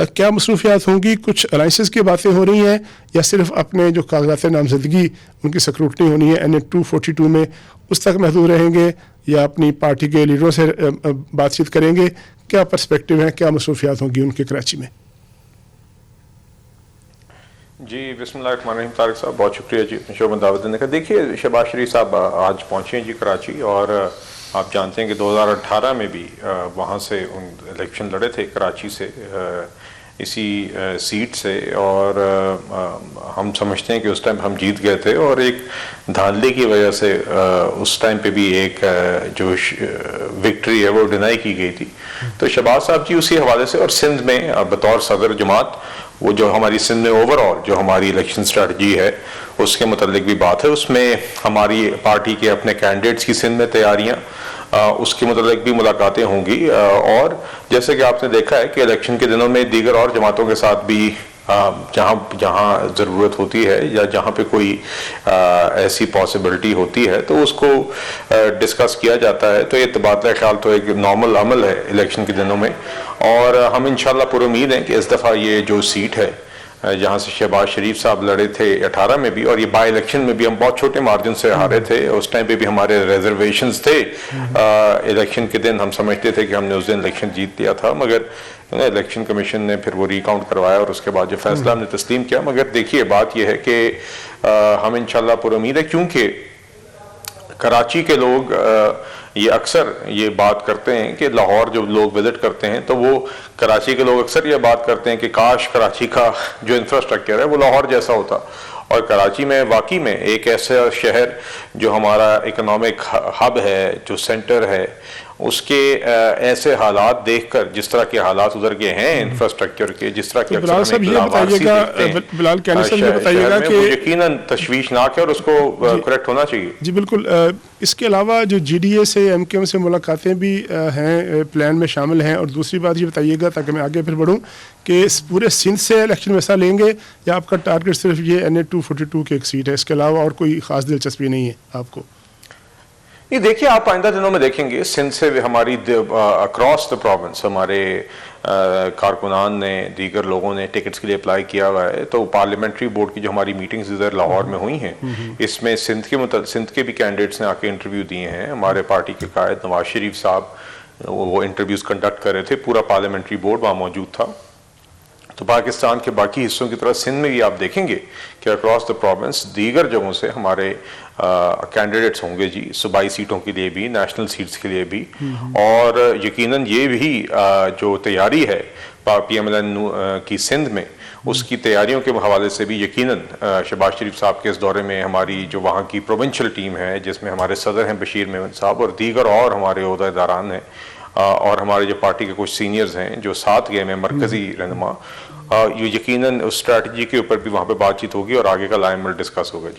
क्या मसरूफियात होंगी, कुछ अलाइंसेस की बातें हो रही हैं या सिर्फ अपने जो कागजात नामजदगी उनकी स्क्रूटनी होनी है NA-242 में उस तक महदूद रहेंगे या अपनी पार्टी के लीडरों से बातचीत करेंगे? क्या पर्सपेक्टिव है, क्या मसरूफियात होंगी उनके कराची में? जी बिस्मिल्लाहिर्रहमानिर्रहीम। तारिक साहब बहुत शुक्रिया जी अपने शो में दावत देने का। देखिए शहबाज शरीफ साहब आज पहुँचे हैं जी कराची, और आप जानते हैं कि 2018 में भी वहाँ से उन इलेक्शन लड़े थे कराची से इसी सीट से, और हम समझते हैं कि उस टाइम हम जीत गए थे, और एक धांधली की वजह से उस टाइम पे भी एक जो विक्ट्री है वो डिनाई की गई थी। तो शहबाज साहब जी उसी हवाले से, और सिंध में बतौर सदर जमात वो जो हमारी सिंध में ओवरऑल जो हमारी इलेक्शन स्ट्रेटजी है उसके मुतालिक भी बात है, उसमें हमारी पार्टी के अपने कैंडिडेट्स की सिंध में तैयारियां, उसके मुतालिक भी मुलाकातें होंगी। और जैसे कि आपने देखा है कि इलेक्शन के दिनों में दीगर और जमातों के साथ भी जहाँ ज़रूरत होती है या जहाँ पे कोई ऐसी पॉसिबिलिटी होती है तो उसको डिस्कस किया जाता है। तो ये तबादला ख्याल तो एक नॉर्मल अमल है इलेक्शन के दिनों में, और हम इंशाल्लाह पूरी उम्मीद है कि इस दफ़ा ये जो सीट है जहाँ से शहबाज शरीफ साहब लड़े थे 18 में भी, और ये बाई इलेक्शन में भी हम बहुत छोटे मार्जिन से हारे थे, उस टाइम पे भी हमारे रिजर्वेशंस थे। इलेक्शन के दिन हम समझते थे कि हमने उस दिन इलेक्शन जीत लिया था, मगर इलेक्शन कमीशन ने फिर वो रिकाउंट करवाया और उसके बाद जो फैसला हमने तस्लीम किया। मगर देखिए बात यह है कि हम इंशाल्लाह पूरी उम्मीद है, क्योंकि कराची के लोग ये अक्सर ये बात करते हैं कि लाहौर जो लोग विजिट करते हैं तो वो कराची के लोग अक्सर ये बात करते हैं कि काश कराची का जो इंफ्रास्ट्रक्चर है वो लाहौर जैसा होता, और कराची में वाकई में एक ऐसा शहर जो हमारा इकोनॉमिक हब है, जो सेंटर है, उसके ऐसे हालात देखकर जिस तरह के हालात उधर के हैं इंफ्रास्ट्रक्चर के, जिस तरह के तो बिलाल साहब ये बताइएगा, बिलाल कैनी साहब ये बताइएगा कि यकीनन तशवीशनाक है और उसको करेक्ट होना चाहिए। जी बिल्कुल। इसके अलावा जो GDA से MKM से मुलाकातें भी हैं, प्लान में शामिल हैं, और दूसरी बात ये बताइएगा ताकि मैं आगे फिर बढ़ूँ कि इस पूरे सिंध से इलेक्शन में हिस्सा लेंगे या आपका टारगेट सिर्फ ये NA-242 की एक सीट है, इसके अलावा और कोई ख़ास दिलचस्पी नहीं है आपको? ये देखिए आप आइंदा दिनों में देखेंगे सिंध से हमारी अक्रॉस द प्रोविंस हमारे कारकुनान ने, दीगर लोगों ने टिकट्स के लिए अप्लाई किया हुआ है। तो पार्लियामेंट्री बोर्ड की जो हमारी मीटिंग्स इधर लाहौर में हुई हैं, इसमें सिंध के भी कैंडिडेट्स ने आके इंटरव्यू दिए हैं। हमारे पार्टी के कायद नवाज शरीफ साहब वो इंटरव्यूज़ कंडक्ट कर रहे थे, पूरा पार्लियामेंट्री बोर्ड वहाँ मौजूद था। तो पाकिस्तान के बाकी हिस्सों की तरह सिंध में भी आप देखेंगे कि अक्रॉस द प्रोविंस दीगर जगहों से हमारे कैंडिडेट्स होंगे जी, सूबाई सीटों के लिए भी, नेशनल सीट्स के लिए भी। और यकीनन ये भी जो तैयारी है PMLN की सिंध में, उसकी तैयारियों के हवाले से भी यकीनन शहबाज शरीफ साहब के इस दौरे में हमारी जो वहाँ की प्रोविंशियल टीम है, जिसमें हमारे सदर हैं बशीर मेमन साहब और दीगर और हमारे ओहदेदारान हैं, और हमारे जो पार्टी के कुछ सीनियर्स हैं जो साथ गए में मरकजी रहनुमा, ये यकीनन उस स्ट्रैटेजी के ऊपर भी वहाँ पे बातचीत होगी और आगे का लाइन में डिस्कस होगा जी।